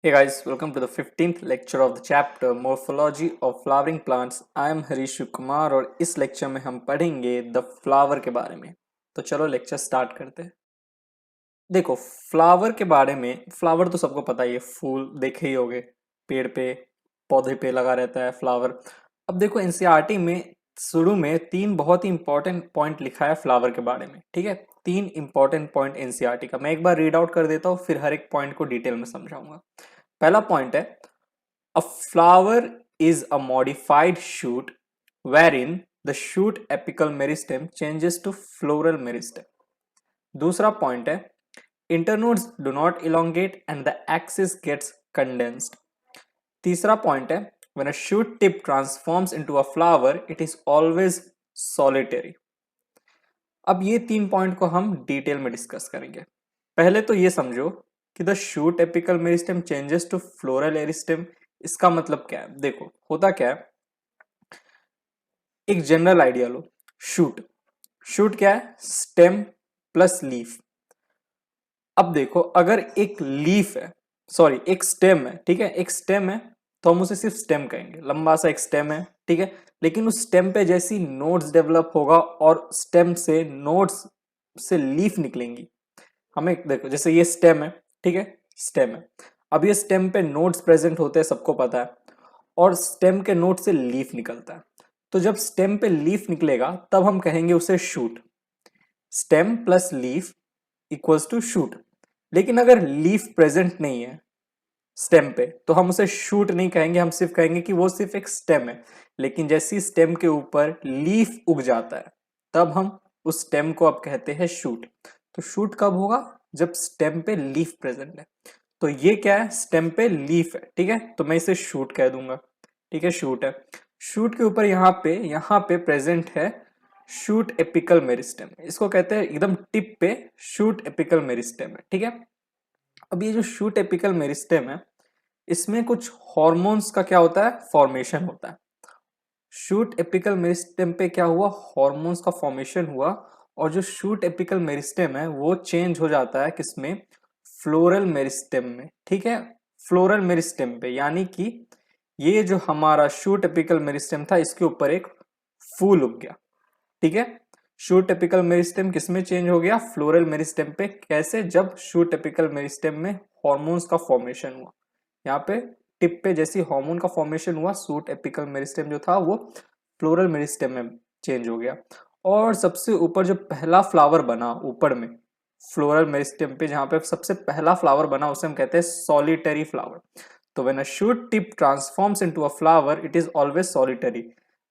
Hey guys, welcome to the 15th lecture of the chapter Morphology of Flowering Plants. I am Harish Kumar और इस lecture में हम पढ़ेंगे the flower के बारे में। तो चलो लेक्चर स्टार्ट करते हैं। देखो, फ्लावर के बारे में, फ्लावर तो सबको पता ही है, फूल देखे ही होगे, पेड़ पे पौधे पे लगा रहता है फ्लावर। अब देखो एनसीईआरटी में शुरू में तीन बहुत ही इंपॉर्टेंट पॉइंट लिखा है फ्लावर के बारे में, ठीक है। तीन इंपॉर्टेंट पॉइंट एनसीईआरटी का मैं एक बार रीड आउट कर देता हूँ, फिर हर एक पॉइंट को डिटेल में समझाऊंगा। पहला पॉइंट है, a flower is a modified shoot wherein the shoot apical meristem changes to floral meristem. दूसरा पॉइंट है, internodes do not elongate and the axis gets condensed. तीसरा पॉइंट है, when a shoot tip transforms into a flower it is always solitary. अब ये तीन point को हम detail में डिस्कस करेंगे। पहले तो ये समझो कि the shoot apical meristem changes to floral meristem. इसका मतलब क्या है? देखो होता क्या है, एक जनरल आइडिया लो। शूट शूट क्या है? Stem plus leaf. अब देखो अगर एक लीफ है, सॉरी एक स्टेम है, ठीक है, एक स्टेम है तो हम उसे सिर्फ स्टेम कहेंगे, लंबा सा एक स्टेम है, ठीक है। लेकिन उस स्टेम पे जैसी नोड्स डेवलप होगा और स्टेम से नोड्स से लीफ निकलेंगी। हमें देखो जैसे ये स्टेम है, ठीक है, स्टेम है। अब ये स्टेम पे नोड्स प्रेजेंट होते हैं, सबको पता है, और स्टेम के नोड से लीफ निकलता है। तो जब स्टेम पे लीफ निकलेगा तब हम कहेंगे उसे shoot. Stem plus leaf equals to shoot. लेकिन अगर लीफ प्रेजेंट नहीं है स्टेम पे तो हम उसे शूट नहीं कहेंगे, हम सिर्फ कहेंगे कि वो सिर्फ एक स्टेम है। लेकिन जैसी स्टेम के ऊपर लीफ उग जाता है तब हम उस स्टेम को अब कहते हैं शूट। तो शूट कब होगा? जब स्टेम पे लीफ प्रेजेंट है। तो ये क्या है? स्टेम पे लीफ है, ठीक है, तो मैं इसे शूट कह दूंगा, ठीक है, शूट है। शूट के ऊपर यहाँ पे प्रेजेंट है शूट एपिकल मेरिस्टेम, इसको कहते हैं एकदम टिप पे शूट एपिकल मेरिस्टेम है, ठीक है। अब ये जो शूट एपिकल मेरिस्टेम है इसमें कुछ हॉर्मोन्स का क्या होता है? फॉर्मेशन होता है। शूट एपिकल मेरिस्टेम पे क्या हुआ? हॉर्मोन्स का फॉर्मेशन हुआ। और जो शूट एपिकल मेरिस्टेम है वो चेंज हो जाता है किसमें? फ्लोरल मेरिस्टेम में, ठीक है, फ्लोरल मेरिस्टेम पे। यानी कि ये जो हमारा शूट एपिकल मेरिस्टेम था इसके ऊपर एक फूल उग गया, ठीक है। शूट एपिकल मेरिस्टेम किसमें चेंज हो गया? फ्लोरल मेरिस्टेम पे। कैसे? जब शूट एपिकल मेरिस्टेम में हॉर्मोन्स का फॉर्मेशन हुआ। यहाँ पे टिप पे जैसी हार्मोन का फॉर्मेशन हुआ, शूट एपिकल मेरिस्टेम जो था वो फ्लोरल मेरिस्टेम में चेंज हो गया। और सबसे ऊपर जो पहला फ्लावर बना ऊपर में फ्लोरल मेरिस्टेम पे, जहां पे सबसे पहला फ्लावर बना उसे हम कहते हैं सॉलिटरी फ्लावर। तो when a shoot tip transforms into a flower it is always solitary.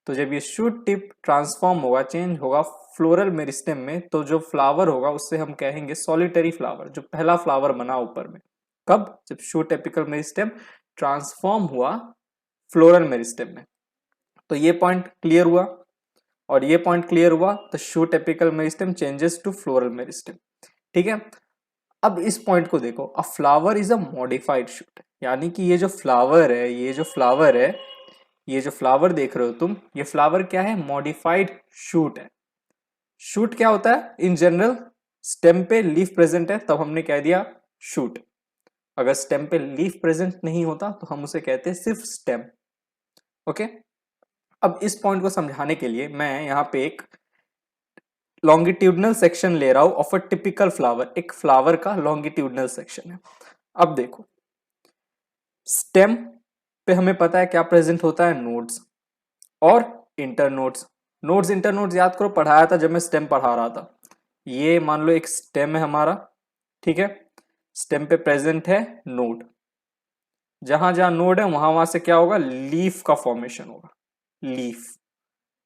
तो जब ये शूट टिप ट्रांसफॉर्म होगा, चेंज होगा फ्लोरल मेरिस्टेम में, तो जो फ्लावर होगा उससे हम कहेंगे सॉलिटरी फ्लावर, जो पहला फ्लावर बना ऊपर में। कब? जब शूट एपिकल मेरिस्टेम ट्रांसफॉर्म हुआ फ्लोरल मेरिस्टेम में। तो ये पॉइंट क्लियर हुआ और ये पॉइंट क्लियर हुआ, तो shoot apical meristem changes to floral meristem, ठीक है। अब इस पॉइंट को देखो, a flower is a modified shoot. यानी कि ये जो फ्लावर है, ये जो फ्लावर देख रहे हो तुम, ये फ्लावर क्या है? मॉडिफाइड शूट है। शूट क्या होता है? इन जनरल स्टेम पे लीफ प्रेजेंट है तब हमने कह दिया शूट। अगर स्टेम पे लीफ प्रेजेंट नहीं होता तो हम उसे कहते हैं सिर्फ स्टेम, ओके। अब इस पॉइंट को समझाने के लिए मैं यहाँ पे एक लॉन्गिट्यूडनल सेक्शन ले रहा हूं ऑफ अ टिपिकल फ्लावर। एक फ्लावर का लॉन्गिट्यूडनल सेक्शन है। अब देखो, स्टेम पे हमें पता है क्या प्रेजेंट होता है? नोड्स और इंटरनोड्स। नोड्स इंटरनोड्स याद करो, पढ़ाया था जब मैं स्टेम पढ़ा रहा था। ये मान लो एक स्टेम है हमारा, ठीक है। स्टेम पे प्रेजेंट है नोड। जहां जहां नोड है वहां वहां से क्या होगा? लीफ का फॉर्मेशन होगा, लीफ,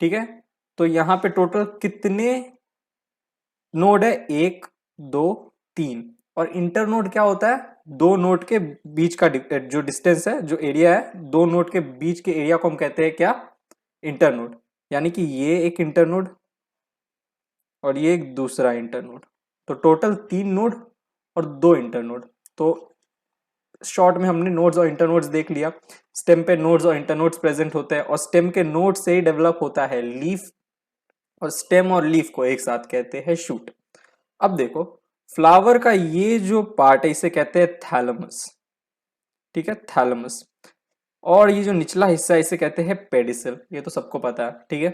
ठीक है। तो यहां पे टोटल कितने नोड है? एक, दो, तीन। और इंटर नोड क्या होता है? दो नोड के बीच का जो डिस्टेंस है, जो एरिया है दो नोड के बीच के एरिया को हम कहते हैं क्या? Inter node. यानी कि ये एक इंटर नोड और ये एक दूसरा इंटर नोड। तो टोटल तीन नोड और दो इंटर नोड। तो शॉर्ट में हमने नोड्स और इंटरनोड्स देख लिया। स्टेम पे नोड्स और इंटरनोड्स प्रेजेंट होते हैं और स्टेम के नोड से ही डेवलप होता है लीफ, और स्टेम और लीफ को एक साथ कहते हैं शूट। अब देखो, फ्लावर का ये जो पार्ट है इसे कहते हैं थैलमस। ठीक है, थैलेमस। और ये जो निचला हिस्सा है इसे कहते हैं पेडिसल, ये तो सबको पता है, ठीक है।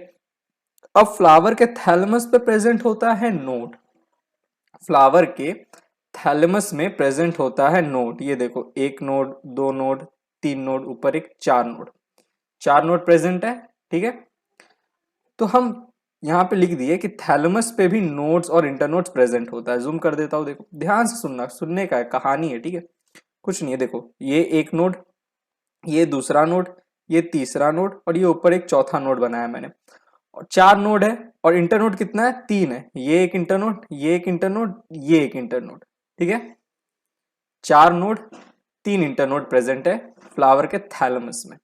अब फ्लावर के थैलेमस पे प्रेजेंट होता है नोड, फ्लावर के थैलेमस में प्रेजेंट होता है नोड। ये देखो, एक नोड, दो नोड, तीन नोड, ऊपर एक, चार नोड, चार नोड प्रेजेंट है, ठीक है। तो हम यहाँ पे लिख दिए कि थैलेमस पे भी नोड्स और इंटरनोड्स प्रेजेंट होता है। जूम कर देता हूँ, देखो ध्यान से सुनना, सुनने का है, कहानी है, ठीक है, कुछ नहीं है। देखो ये एक नोड, ये दूसरा नोड, ये तीसरा नोड, और ये ऊपर एक चौथा नोड बनाया मैंने, और चार नोड है। और इंटरनोड कितना है? तीन है। ये एक इंटरनोड, ये एक इंटरनोड, ये एक इंटरनोड, ठीक है। चार नोड, तीन इंटरनोड प्रेजेंट है फ्लावर के थैलेमस में।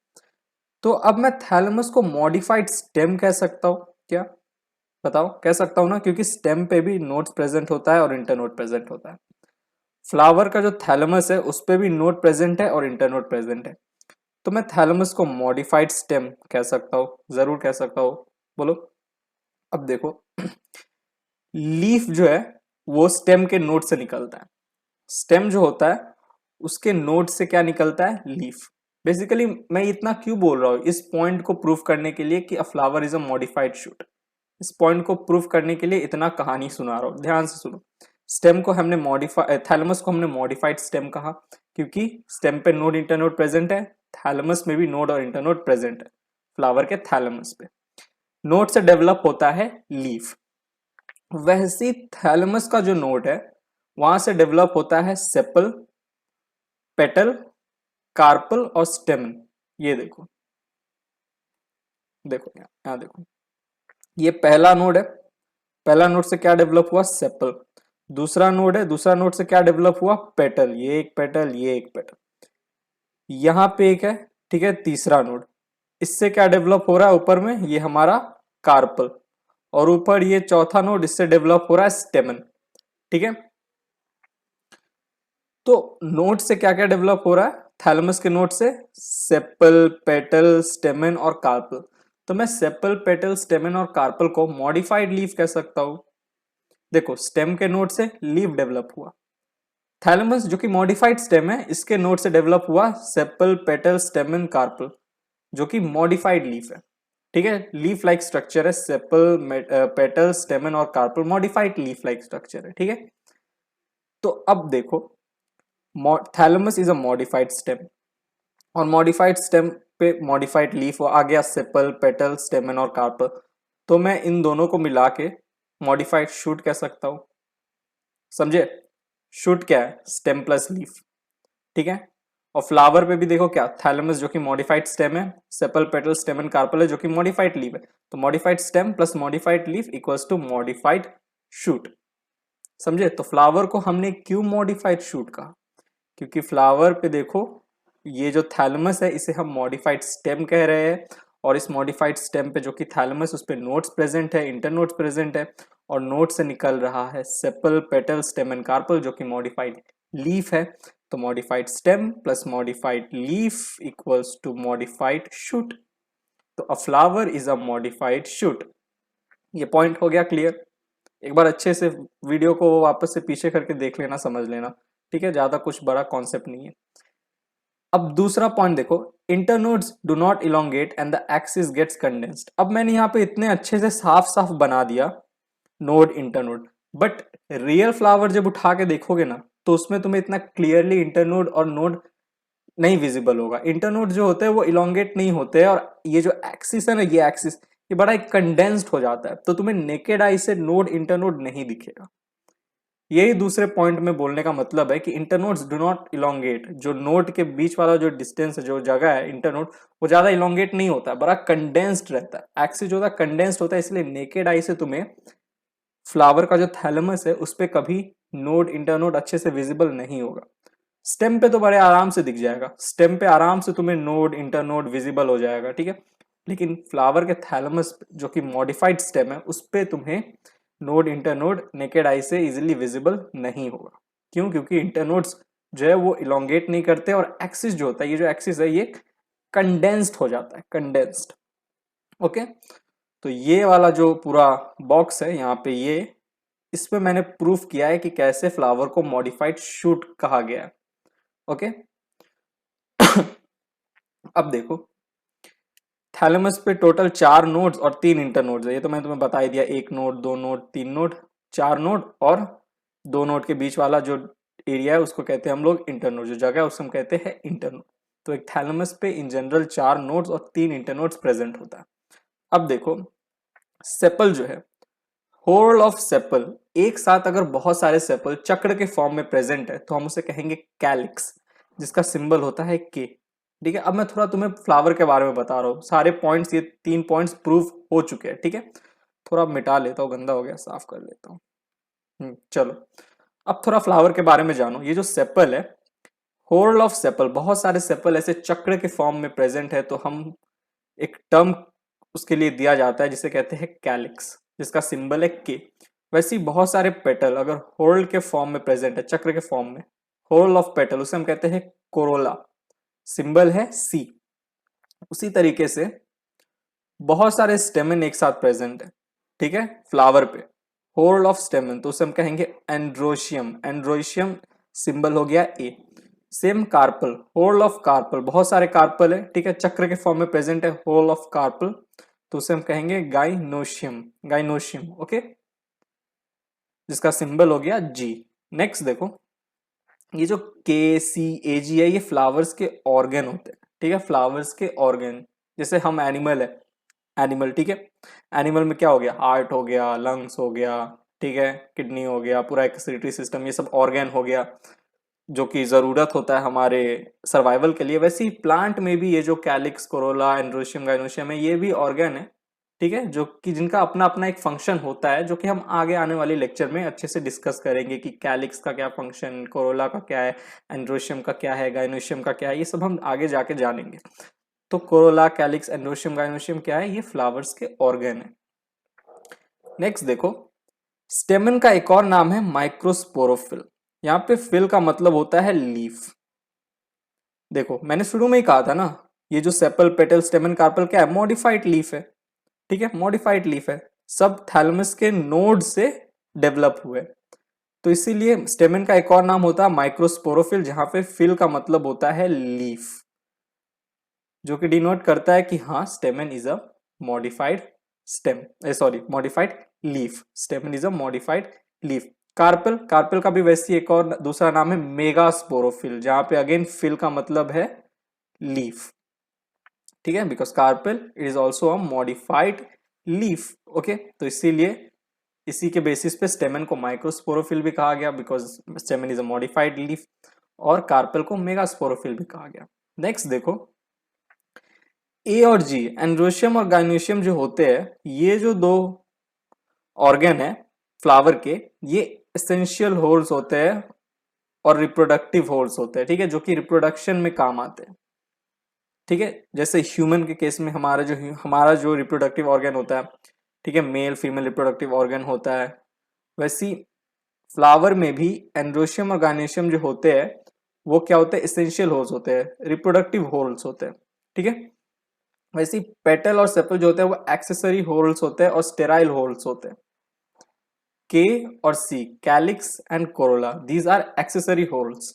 तो अब मैं थैलेमस को मॉडिफाइड स्टेम कह सकता हूं क्या? बताओ, कह सकता हूं ना, क्योंकि स्टेम पे भी नोड्स प्रेजेंट होता है और इंटरनोड प्रेजेंट होता है। फ्लावर का जो थैलेमस है उस पे भी नोड प्रेजेंट है और इंटरनोड प्रेजेंट है। तो मैं थैलेमस को मॉडिफाइड स्टेम कह सकता हूं, जरूर कह सकता हूं। बोलो। अब देखो, लीफ जो है वो स्टेम के नोड से निकलता है। स्टेम जो होता है उसके नोड से क्या निकलता है? लीफ। बेसिकली मैं इतना क्यों बोल रहा हूं? इस पॉइंट को प्रूव करने के लिए कि अ flower is a modified shoot. इस पॉइंट को प्रूव करने के लिए इतना कहानी सुना रहा हूं, ध्यान से सुनो। स्टेम को हमने मॉडिफाई, थैलेमस को हमने मॉडिफाइड स्टेम कहा क्योंकि स्टेम पे नोड इंटरनोड प्रेजेंट है, थैलेमस में भी नोड और इंटरनोड प्रेजेंट है फ्लावर के थैलेमस पे। नोड से डेवलप होता है लीफ। वैसे थैलेमस का जो नोड है वहां से डेवलप होता है सेपल, पेटल, कार्पल और स्टेमन। ये देखो, देखो यहाँ देखो, ये पहला नोड है। पहला नोड से क्या डेवलप हुआ? सेपल। दूसरा नोड है, दूसरा नोड से क्या डेवलप हुआ? पेटल। ये एक पेटल, ये एक पेटल, यहां पे एक है, ठीक है। तीसरा नोड, इससे क्या डेवलप हो रहा है ऊपर में? ये हमारा कार्पल। और ऊपर ये चौथा नोड, इससे डेवलप हो रहा है स्टेमन, ठीक है। तो नोड से क्या क्या डेवलप हो रहा है? थैलेमस के नोड से सेपल, पेटल, स्टेमन और कार्पल। तो मैं सेपल, पेटल, स्टेमन और कार्पल को मॉडिफाइड लीफ कह सकता हूं। देखो, स्टेम के नोड से लीफ डेवलप हुआ। थैलेमस जो कि मॉडिफाइड स्टेम है, इसके नोड से डेवलप हुआ सेपल, पेटल, स्टेमन, कार्पल, जो कि मॉडिफाइड लीफ है, ठीक है। लीफ लाइक स्ट्रक्चर है, सेपल, पेटल, स्टेमन और carpel modified leaf like structure है, ठीक है। तो अब देखो, thalamus is a modified stem, और मॉडिफाइड स्टेम पे मॉडिफाइड लीफ आ गया सेपल, पेटल, स्टेमन और कार्पल। तो मैं इन दोनों को मिला के मॉडिफाइड शूट कह सकता हूं। समझे? शूट क्या है? स्टेम प्लस लीफ, ठीक है। और फ्लावर पे भी देखो क्या, थैलेमस जो कि मॉडिफाइड स्टेम है, सेपल, पेटल, स्टेमन, कार्पल है जो कि मॉडिफाइड लीफ है। तो modified stem plus modified leaf equals to modified shoot. समझे? तो फ्लावर को हमने क्यों मॉडिफाइड शूट कहा? क्योंकि फ्लावर पे देखो, ये जो थैलेमस है इसे हम मॉडिफाइड स्टेम कह रहे हैं, और इस मॉडिफाइड स्टेम पे जो कि थैलेमस, उस पे नोड्स प्रेजेंट है, इंटरनोड्स प्रेजेंट है, और नोड से निकल रहा है sepal, petal, stem and carpel जो कि मॉडिफाइड लीफ है। तो modified stem plus modified leaf equals to modified shoot. तो a flower is a modified shoot. ये पॉइंट हो गया क्लियर? एक बार अच्छे से वीडियो को वापस से पीछे करके देख लेना, समझ लेना, ठीक है। ज्यादा कुछ बड़ा कॉन्सेप्ट नहीं है। अब दूसरा पॉइंट देखो, internodes do not elongate and the axis gets condensed. अब मैंने यहाँ पे इतने अच्छे से साफ साफ बना दिया node, internode, but real flower जब उठा के देखोगे ना, तो उसमें तुम्हें इतना क्लियरली इंटरनोड और नोड नहीं विजिबल होगा। इंटरनोड जो होते हैं वो इलोंगेट नहीं होते हैं, और ये जो एक्सिस है ना, ये एक्सिस, ये बड़ा एक कंडेंस्ड हो जाता है, तो तुम्हें नेकेड आई से नोड, इंटरनोड नहीं दिखेगा। यही दूसरे पॉइंट में बोलने का मतलब है कि इंटरनोड्स डू नॉट इलोंगेट। जो नोड के बीच वाला जो डिस्टेंस है, जो जगह है इंटरनोड, वो ज्यादा इलोंगेट नहीं होता है, बड़ा कंडेंस्ड रहता है। एक्सिस जो होता है कंडेंस्ड होता है, इसलिए नेकेड आई से तुम्हें फ्लावर का जो थैलेमस है उस पर कभी नोड, इंटरनोड अच्छे से विजिबल नहीं होगा। स्टेम पे तो बड़े आराम से दिख जाएगा, स्टेम पे आराम से तुम्हें नोड, इंटरनोड विजिबल हो जाएगा, ठीक है। लेकिन फ्लावर के थैलेमस जो कि मॉडिफाइड स्टेम है, उस पे तुम्हें नोड, इंटरनोड नेकेड आई से इजिली विजिबल नहीं होगा। क्यों? क्योंकि इंटरनोड्स जो है वो इलोंगेट नहीं करते, और एक्सिस जो होता है, ये जो एक्सिस है ये कंडेंस्ड हो जाता है, कंडेंस्ड। ओके, तो ये वाला जो पूरा बॉक्स है यहाँ पे, ये इसमें मैंने प्रूफ किया है कि कैसे फ्लावर को मॉडिफाइड शूट कहा गया है। ओके, अब देखो, थैलेमस पे टोटल 4 नोड्स और 3 इंटरनोड्स है। ये तो मैंने तुम्हें बता ही दिया, 1 नोड, 2 नोड, 3 नोड, 4 नोड और 2 नोड के बीच वाला जो एरिया है उसको कहते हैं हम लोग इंटरनोड, जो जगह है उसको हम कहते हैं इंटरनोड। तो एक थैलेमस पे इन जनरल 4 नोड्स और 3 इंटरनोड्स प्रेजेंट होता है। अब देखो, सेपल जो है, होल ऑफ सेपल, एक साथ अगर बहुत सारे सेपल चक्र के फॉर्म में प्रेजेंट है तो हम उसे कहेंगे कैलिक्स, जिसका सिंबल होता है के। ठीक है, अब मैं थोड़ा तुम्हें फ्लावर के बारे में बता रहा हूँ। सारे पॉइंट्स, ये 3 पॉइंट्स प्रूव हो चुके हैं। ठीक है, थोड़ा मिटा लेता हूँ, गंदा हो गया, साफ कर लेता हूँ। चलो, अब थोड़ा फ्लावर के बारे में जानो। ये जो सेपल है, होल ऑफ सेपल, बहुत सारे सेपल ऐसे चक्र के फॉर्म में प्रेजेंट है तो हम एक टर्म उसके लिए दिया जाता है जिसे कहते हैं कैलिक्स, जिसका सिंबल है के। वैसे ही बहुत सारे पेटल अगर होल के फॉर्म में प्रेजेंट है, चक्र के फॉर्म में, होल ऑफ पेटल, उसे हम कहते हैं कोरोला, सिंबल है सी। उसी तरीके से बहुत सारे स्टेमन एक साथ प्रेजेंट है, ठीक है, फ्लावर पे, होल ऑफ स्टेमन, तो उसे हम कहेंगे एंड्रोशियम। एंड्रोशियम सिंबल हो गया A. Same carpel, whole of carpel, बहुत सारे कार्पल है, ठीक है, चक्र के फॉर्म में प्रेजेंट है, होल ऑफ कार्पल, तो उसे हम कहेंगे गाइनोशियम। गाइनोशियम, ओके, जिसका सिंबल हो गया जी। नेक्स्ट देखो, ये जो के सी ए जी है, ये फ्लावर्स के ऑर्गन होते हैं। ठीक है, फ्लावर्स के ऑर्गन, जैसे हम एनिमल है, एनिमल, ठीक है, एनिमल में क्या हो गया, हार्ट हो गया, लंग्स हो गया, ठीक है, किडनी हो गया, पूरा एक्सक्रीटरी सिस्टम, ये सब ऑर्गन हो गया जो कि जरूरत होता है हमारे सर्वाइवल के लिए। वैसे ही प्लांट में भी ये जो कैलिक्स, कोरोला, एंड्रोशियम, गाइनोशियम है, ये भी ऑर्गन है, ठीक है, जो कि जिनका अपना अपना एक फंक्शन होता है, जो कि हम आगे आने वाले लेक्चर में अच्छे से डिस्कस करेंगे कि कैलिक्स का क्या फंक्शन, कोरोला का क्या है, एंड्रोशियम का क्या है, गाइनोशियम का क्या है, ये सब हम आगे जाके जानेंगे। तो कोरोला, कैलिक्स, एंड्रोशियम, गाइनोशियम क्या है, ये फ्लावर्स के ऑर्गन है। नेक्स्ट देखो, स्टेमन का एक और नाम है माइक्रोस्पोरोफिल। यहाँ पे फिल का मतलब होता है लीफ। देखो, मैंने शुरू में ही कहा था ना, ये जो सेपल, पेटल, स्टेमन, कार्पल क्या है, मॉडिफाइड लीफ है। ठीक है, मॉडिफाइड लीफ है, सब थैलेमस के नोड से डेवलप हुए। तो इसीलिए स्टेमन का एक और नाम होता है माइक्रोस्पोरोफिल, जहां पे फिल का मतलब होता है लीफ, जो कि डिनोट करता है कि हाँ, स्टेमन is a modified stem, sorry, modified leaf. स्टेमन is a modified leaf. Carpel, carpel का भी वैसे एक और दूसरा नाम है मेगास्पोरोफिल, जहां पे अगेन फिल का मतलब है लीफ। ठीक है, because carpel it is also a modified leaf. Okay, तो इसीलिए इसी के बेसिस पे स्टेमन को माइक्रोस्पोरोफिल भी कहा गया, because स्टेमन is a modified leaf, और कार्पेल को मेगास्पोरोफिल भी कहा गया। नेक्स्ट देखो, ए और जी, एंड्रोशियम और गाइनोशियम जो होते हैं, ये जो दो ऑर्गन है फ्लावर के, ये एसेंशियल होल्स होते हैं और रिप्रोडक्टिव होल्स होते हैं। ठीक है, जो कि रिप्रोडक्शन में काम आते हैं। ठीक है, जैसे ह्यूमन के केस में हमारा जो रिप्रोडक्टिव ऑर्गन होता है, ठीक है, मेल फीमेल रिप्रोडक्टिव ऑर्गन होता है, वैसी फ्लावर में भी एंड्रोशियम और गाइनोशियम जो होते हैं वो क्या होते हैं, एसेंशियल होल्स होते हैं, रिप्रोडक्टिव होल्स होते हैं। ठीक है, वैसे पेटल और सेपल जो होते हैं वो एक्सेसरी होल्स होते हैं और स्टेराइल होल्स होते हैं। के और C, calyx and corolla, these are accessory whorls.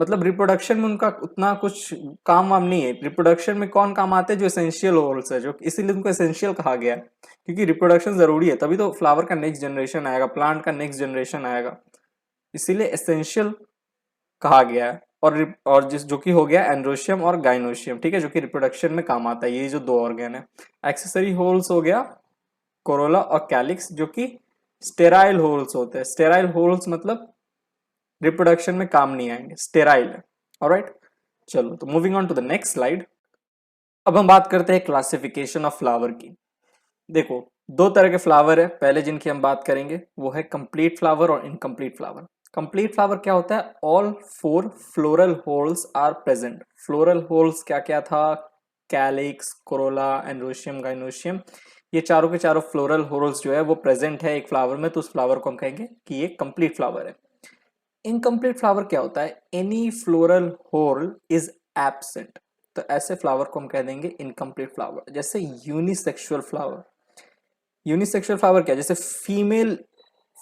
मतलब रिप्रोडक्शन में उनका उतना कुछ काम वाम नहीं है। रिप्रोडक्शन में कौन काम आते हैं, जो एसेंशियल होल्स है, जो इसीलिए उनको एसेंशियल कहा गया है, क्योंकि रिप्रोडक्शन जरूरी है, तभी तो फ्लावर का नेक्स्ट जनरेशन आएगा, प्लांट का नेक्स्ट जनरेशन आएगा, इसीलिए एसेंशियल कहा गया है। और जिस जो कि हो गया एंड्रोशियम और गाइनोशियम, ठीक है, जो कि रिप्रोडक्शन में काम आता है, ये जो दो ऑर्गन है। एक्सेसरी होल्स हो गया कोरोला और कैलिक्स, जो कि स्टेराइल होल्स होते हैं। स्टेराइल होल्स मतलब रिप्रोडक्शन में काम नहीं आएंगे, स्टेराइल है। ऑलराइट, चलो, तो moving on to the next slide. अब हम बात करते हैं क्लासिफिकेशन ऑफ फ्लावर की। देखो, दो तरह के फ्लावर है, पहले जिनकी हम बात करेंगे वो है कंप्लीट फ्लावर और इनकम्प्लीट फ्लावर। कंप्लीट फ्लावर क्या होता है, all 4 floral whorls are present. Floral whorls क्या क्या था, कैलिक्स, कोरोला, एंड्रोशियम, गाइनोशियम, ये चारों के चारों फ्लोरल होल्स जो है वो प्रेजेंट है एक फ्लावर में, तो उस फ्लावर को हम कहेंगे कि ये कंप्लीट फ्लावर है। इनकम्प्लीट फ्लावर क्या होता है, any floral whorl is absent, तो ऐसे फ्लावर को हम कह देंगे इनकम्प्लीट फ्लावर। जैसे यूनिसेक्सुअल फ्लावर, यूनिसेक्सुअल फ्लावर क्या, जैसे female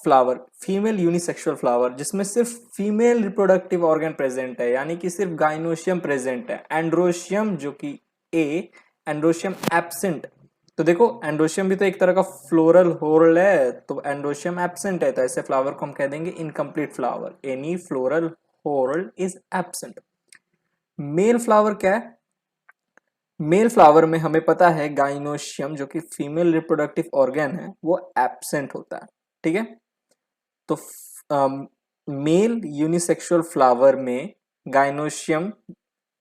flower, female unisexual flower, जिसमें सिर्फ फीमेल रिप्रोडक्टिव ऑर्गन प्रेजेंट है, यानी कि सिर्फ गाइनोशियम प्रेजेंट है, एंड्रोशियम जो कि ए, एंड्रोशियम एब्सेंट। तो देखो एंड्रोशियम भी तो एक तरह का फ्लोरल होल है, तो एंड्रोशियम एब्सेंट है, तो ऐसे फ्लावर को हम कह देंगे incomplete flower, any floral whorl is absent. Male flower क्या है? मेल फ्लावर में हमें पता है गाइनोशियम जो कि फीमेल रिप्रोडक्टिव ऑर्गन है वो एब्सेंट होता है, ठीक है। तो मेल यूनिसेक्सुअल फ्लावर में गाइनोशियम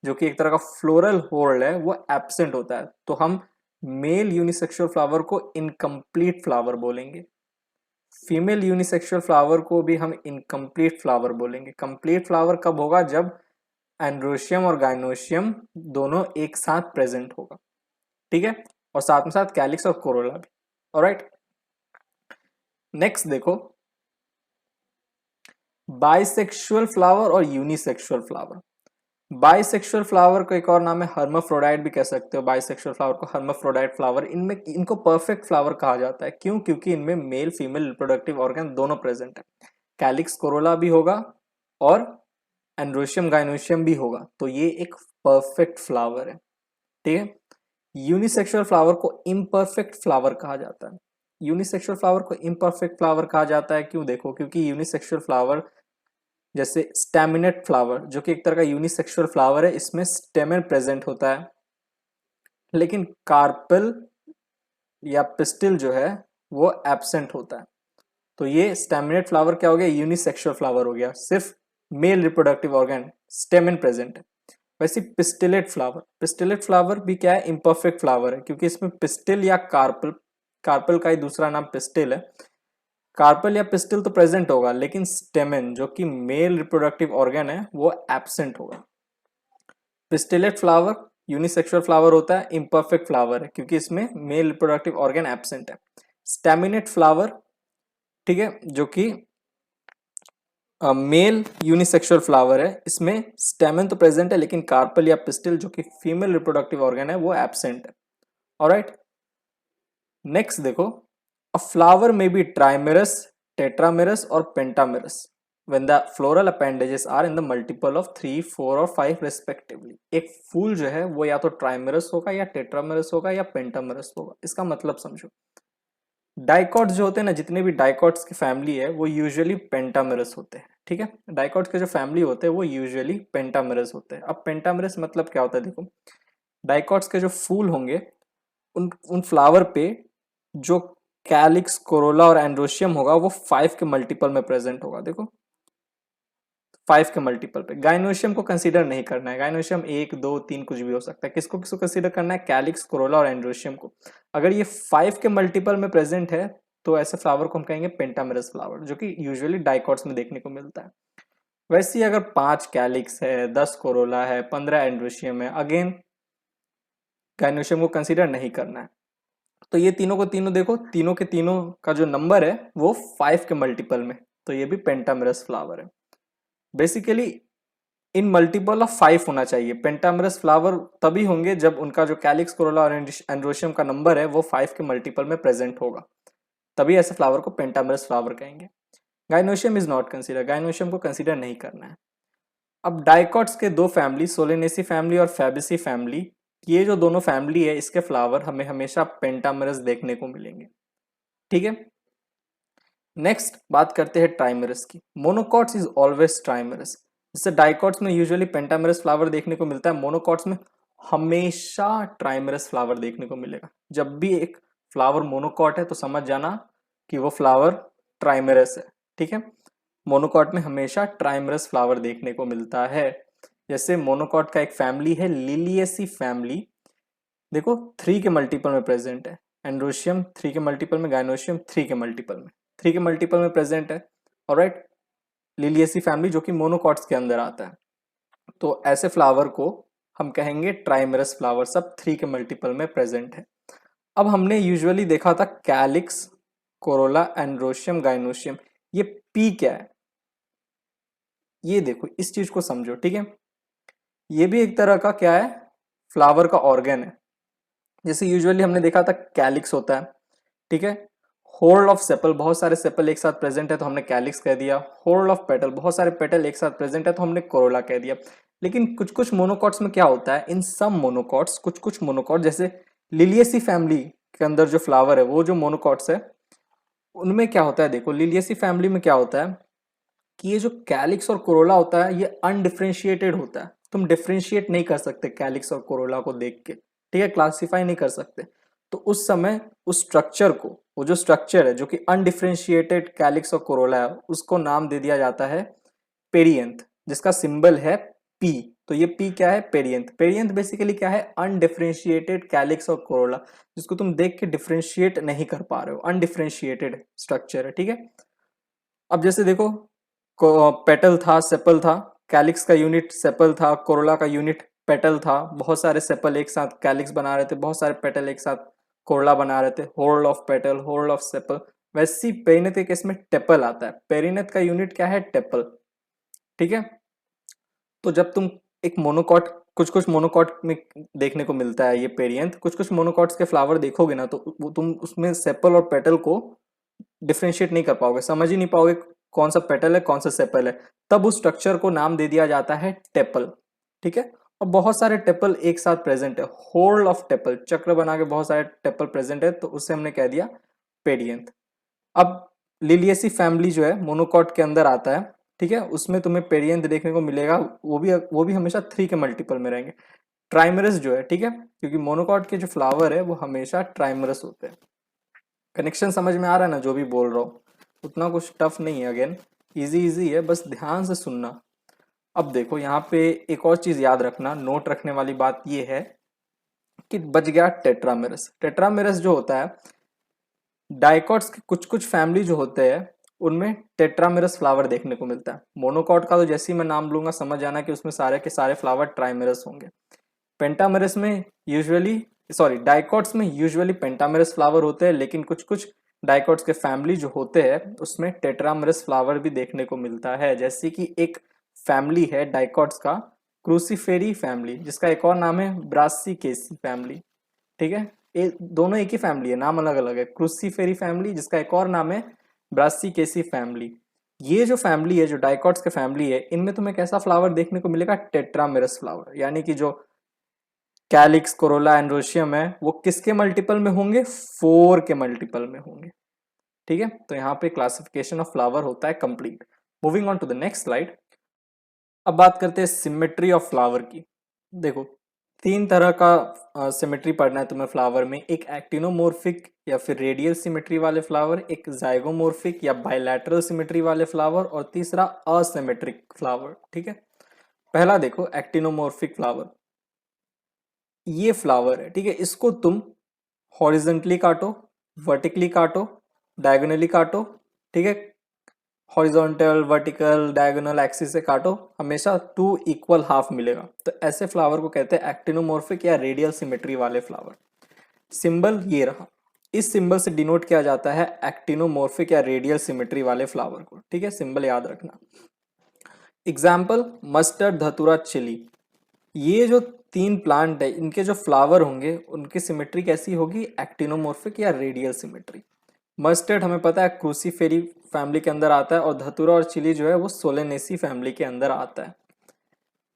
जो कि एक तरह का फ्लोरल होल्ड है वो एब्सेंट होता है, तो हम मेल यूनिसेक्सुअल फ्लावर को इनकम्प्लीट फ्लावर बोलेंगे। फीमेल यूनिसेक्सुअल फ्लावर को भी हम इनकम्प्लीट फ्लावर बोलेंगे। कंप्लीट फ्लावर कब होगा? जब एंड्रोशियम और गाइनोशियम दोनों एक साथ प्रेजेंट होगा, ठीक है, और साथ में साथ कैलिक्स और कोरोला भी। ऑलराइट, नेक्स्ट देखो बाइसेक्सुअल फ्लावर और यूनिसेक्सुअल फ्लावर। बाइसेक्सुअल फ्लावर को एक और नाम है हर्माफ्रोडाइट भी कह सकते हो। बाइसेक्सुअल फ्लावर को हर्माफ्रोडाइट फ्लावर, इनमें इनको परफेक्ट फ्लावर कहा जाता है। क्यों? क्योंकि इनमें मेल फीमेल रिप्रोडक्टिव ऑर्गन दोनों प्रेजेंट है, कैलिक्स कोरोला भी होगा और एंड्रोशियम गाइनोशियम भी होगा, तो ये एक परफेक्ट फ्लावर है, ठीक है। यूनिसेक्सुअल फ्लावर को इम्परफेक्ट फ्लावर कहा जाता है। यूनिसेक्सुअल फ्लावर को इम्परफेक्ट फ्लावर कहा जाता है, क्यों? देखो, क्योंकि यूनिसेक्सुअल फ्लावर जैसे स्टेमिनेट फ्लावर जो कि एक तरह का यूनिसेक्सुअल फ्लावर है, इसमें स्टेमन प्रेजेंट होता है, लेकिन कार्पल या पिस्टिल जो है वो एब्सेंट होता है। तो ये स्टेमिनेट फ्लावर क्या हो गया? यूनिसेक्सुअल फ्लावर हो गया, सिर्फ मेल रिप्रोडक्टिव ऑर्गन स्टेमन प्रेजेंट है। वैसे पिस्टिलेट फ्लावर, पिस्टिलेट फ्लावर भी क्या है? इम्परफेक्ट फ्लावर है, क्योंकि इसमें पिस्टिल या कार्पल, कार्पल का ही दूसरा नाम पिस्टिल है, कार्पल या पिस्टिल तो प्रेजेंट होगा, लेकिन स्टेमन जो कि मेल रिप्रोडक्टिव ऑर्गन है वो एब्सेंट होगा। पिस्टिलेट फ्लावर यूनिसेक्सुअल फ्लावर होता है, इम्परफेक्ट फ्लावर है क्योंकि इसमें मेल रिप्रोडक्टिव ऑर्गन एब्सेंट है। स्टेमिनेट फ्लावर, ठीक है, जो कि मेल यूनिसेक्सुअल फ्लावर है, इसमें स्टेमन तो प्रेजेंट है लेकिन कार्पल या पिस्टिल जो कि फीमेल रिप्रोडक्टिव ऑर्गन है वो एब्सेंट है। ऑलराइट, नेक्स्ट देखो, अ फ्लावर में बी ट्राइमेरस, टेट्रामेरस और pentamerous when the floral appendages are in the multiple of 3, 4 और 5 respectively। एक फूल जो है वो या तो ट्राइमेरस होगा या टेट्रामेरस होगा या पेंटामेरस होगा। इसका मतलब समझो, डाइकॉट्स जो होते हैं ना, जितने भी डाइकॉट्स की फैमिली है वो यूजुअली पेंटामेरस होते हैं, ठीक है। डाइकॉट्स के जो फैमिली होते हैं वो यूजुअली पेंटामेरस होते हैं। अब पेंटामेरस मतलब क्या होता है? देखो, डाइकॉट्स के जो फूल होंगे उन फ्लावर पे जो कैलिक्स, कोरोला और एंड्रोशियम होगा वो 5 के मल्टीपल में प्रेजेंट होगा। देखो 5 के मल्टीपल पे। गाइनोशियम को कंसीडर नहीं करना है, गाइनोशियम 1, 2, 3 कुछ भी हो सकता है। किसको किसको कंसीडर करना है? कैलिक्स, कोरोला और एंड्रोशियम को। अगर ये 5 के मल्टीपल में प्रेजेंट है तो ऐसे फ्लावर को हम कहेंगे पेंटामेरस फ्लावर, जो कि यूजुअली डाइकॉट्स में देखने को मिलता है। वैसे ही अगर 5 कैलिक्स है, 10 कोरोला है, 15 एंड्रोशियम है, अगेन गाइनोशियम को कंसीडर नहीं करना है। तो ये तीनों को तीनों देखो, तीनों के तीनों का जो नंबर है वो 5 के मल्टीपल में, तो ये भी पेंटामेरस फ्लावर है। बेसिकली इन मल्टीपल ऑफ 5 होना चाहिए। पेंटामेरस फ्लावर तभी होंगे जब उनका जो कैलिक्स, कोरोला और एंड्रोशियम का नंबर है वो 5 के मल्टीपल में प्रेजेंट होगा, तभी ऐसे फ्लावर को पेंटामेरस फ्लावर कहेंगे। Gynoecium is not consider, gynoecium को कंसीडर नहीं करना है। अब डाइकॉट्स के दो फैमिली, सोलेनेसी फैमिली और फैबेसी फैमिली, ये जो दोनों फैमिली है इसके फ्लावर हमें हमेशा पेंटामेरस देखने को मिलेंगे, ठीक है। नेक्स्ट बात करते हैं ट्राइमेरस की। Monocots is always ट्राइमेरस। जैसे डाइकॉट्स में यूजुअली पेंटामेरस फ्लावर देखने को मिलता है, मोनोकॉट्स में हमेशा ट्राइमेरस फ्लावर देखने को मिलेगा। जब भी एक फ्लावर मोनोकॉट है तो समझ जाना कि वो फ्लावर ट्राइमेरस है, ठीक है। मोनोकॉट में हमेशा ट्राइमेरस फ्लावर देखने को मिलता है। जैसे मोनोकॉट का एक फैमिली है लिलियसी फैमिली, देखो 3 के मल्टीपल में प्रेजेंट है। एंड्रोशियम 3 के मल्टीपल में, गाइनोशियम 3 के मल्टीपल में, 3 के मल्टीपल में प्रेजेंट है। ऑलराइट, लिलियसी फैमिली जो कि मोनोकॉट्स के अंदर आता है, तो ऐसे फ्लावर को हम कहेंगे ट्राइमेरस फ्लावर, सब 3 के मल्टीपल में प्रेजेंट है। अब हमने यूजुअली देखा था कैलिक्स, कोरोला, एंड्रोशियम, गाइनोशियम, ये पी क्या है? ये देखो, इस चीज को समझो, ठीक है। ये भी एक तरह का क्या है? फ्लावर का ऑर्गन है। जैसे यूजुअली हमने देखा था कैलिक्स होता है, ठीक है, होल्ड ऑफ सेपल, बहुत सारे सेपल एक साथ प्रेजेंट है तो हमने कैलिक्स कह दिया। होल्ड ऑफ पेटल, बहुत सारे पेटल एक साथ प्रेजेंट है तो हमने कोरोला कह दिया। लेकिन कुछ कुछ मोनोकॉट्स में क्या होता है, इन सम मोनोकॉट्स, कुछ कुछ मोनोकॉट जैसे लिलियसी फैमिली के अंदर जो फ्लावर है वो जो मोनोकॉट्स है उनमें क्या होता है, देखो लिलियसी फैमिली में क्या होता है कि ये जो कैलिक्स और कोरोला होता है ये अनडिफरेंशिएटेड होता है। तुम डिफरेंशिएट नहीं कर सकते कैलिक्स और कोरोला को देख के, ठीक है, क्लासिफाई नहीं कर सकते। तो उस समय उस स्ट्रक्चर को, वो जो स्ट्रक्चर है जो कि अनडिफरेंशिएटेड कैलिक्स और कोरोला है, उसको नाम दे दिया जाता है पेरियंथ, जिसका सिंबल है पी। तो ये पी क्या है, पेरियंथ। पेरियंथ बेसिकली क्या है, अनडिफरेंशिएटेड कैलिक्स और कोरोला, जिसको तुम देख के डिफरेंशिएट नहीं कर पा रहे हो, अनडिफरेंशिएटेड स्ट्रक्चर है, ठीक है। अब जैसे देखो पेटल था, सेपल था, कैलिक्स का यूनिट सेपल था, कोरोला का यूनिट पेटल था, बहुत सारे सेपल एक साथ कैलिक्स बना रहे थे, बहुत सारे पेटल एक साथ कोरोला बना रहे थे, hold of petal, hold of sepal. वैसी पेरिनेथ के केस में टेपल आता है, पेरिनेथ का यूनिट क्या है, टेपल, ठीक है। तो जब तुम एक मोनोकॉट, कुछ कुछ मोनोकॉट में देखने को मिलता है ये पेरियंथ, कुछ कुछ मोनोकॉट्स के फ्लावर देखोगे ना तो तुम उसमें सेपल और पेटल को डिफ्रेंशिएट नहीं कर पाओगे, समझ ही नहीं पाओगे कौन सा पेटल है कौन सा सेपल है। तब उस स्ट्रक्चर को नाम दे दिया जाता है टेपल, ठीक है। और बहुत सारे टेपल एक साथ प्रेजेंट है, होल्ड ऑफ टेपल, चक्र बना के बहुत सारे टेपल प्रेजेंट है तो उससे हमने कह दिया पेरियंथ। अब लिलियसी फैमिली जो है मोनोकॉट के अंदर आता है, ठीक है, उसमें तुम्हें पेरियंथ देखने को मिलेगा, वो भी हमेशा 3 के मल्टीपल में रहेंगे। ट्राइमरस जो है, ठीक है, क्योंकि मोनोकॉट के जो फ्लावर है वो हमेशा ट्राइमरस होते हैं। कनेक्शन समझ में आ रहा है ना जो भी बोल रहा हूँ, उतना कुछ टफ नहीं है, अगेन इजी इजी है, बस ध्यान से सुनना। अब देखो यहाँ पे एक और चीज याद रखना, नोट रखने वाली बात ये है कि बच गया टेट्रामेरस। टेट्रामेरस जो होता है, डाइकॉट्स के कुछ कुछ फैमिली जो होते हैं उनमें टेट्रामेरस फ्लावर देखने को मिलता है। मोनोकॉट का तो जैसे ही मैं नाम लूंगा समझ जाना कि उसमें सारे के सारे फ्लावर ट्राइमेरस होंगे। पेंटामेरस में यूजुअली, सॉरी डाइकॉट्स में यूजुअली पेंटामेरस फ्लावर होते हैं, लेकिन कुछ कुछ डाइकॉट्स के फैमिली जो होते हैं उसमें टेट्रामेरस फ्लावर भी देखने को मिलता है। जैसे कि एक फैमिली है डाइकॉट्स का, क्रूसीफेरी फैमिली, जिसका एक और नाम है ब्रासिकेसी फैमिली, ठीक है। ये दोनों एक ही फैमिली है, नाम अलग अलग है, क्रूसीफेरी फैमिली जिसका एक और नाम है ब्रासिकेसी फैमिली। ये जो फैमिली है, जो डाइकॉट्स के फैमिली है, इनमें तुम्हें कैसा फ्लावर देखने को मिलेगा, टेट्रामेरस फ्लावर, यानी कि जो कैलिक्स, कोरोला, एंड्रोशियम है वो किसके मल्टीपल में होंगे, 4 के मल्टीपल में होंगे, ठीक है। तो यहाँ पे क्लासिफिकेशन ऑफ फ्लावर होता है complete. Moving on to the next slide. अब बात करते हैं सिमेट्री ऑफ फ्लावर की। देखो 3 तरह का सिमेट्री पढ़ना है तुम्हें फ्लावर में, एक एक्टिनोमोर्फिक या फिर रेडियल सिमेट्री वाले फ्लावर, एक जाइगोमोर्फिक या बायलैटरल सिमेट्री वाले फ्लावर, और तीसरा असिमेट्रिक फ्लावर, ठीक है। पहला देखो एक्टिनोमोर्फिक फ्लावर, ये फ्लावर है, ठीक है, इसको तुम हॉरिजेंटली काटो, वर्टिकली काटो, डायगोनली काटो, ठीक है, हॉरिजॉन्टल, वर्टिकल, डायगोनल एक्सिस से काटो, हमेशा 2 इक्वल हाफ मिलेगा। तो ऐसे फ्लावर को कहते हैं एक्टिनोमॉर्फिक या रेडियल सिमेट्री वाले फ्लावर। सिंबल ये रहा, इस सिंबल से डिनोट किया जाता है एक्टिनोमॉर्फिक या रेडियल सिमेट्री वाले फ्लावर को, ठीक है, सिंबल याद रखना। एग्जाम्पल मस्टर्ड, धतूरा, चिली, ये जो 3 प्लांट है इनके जो फ्लावर होंगे उनकी सिमेट्री कैसी होगी, एक्टिनोमॉर्फिक या रेडियल सिमेट्री। मस्टर्ड हमें पता है क्रूसीफेरी फैमिली के अंदर आता है, और धतूरा और चिली जो है वो सोलेनेसी फैमिली के अंदर आता है।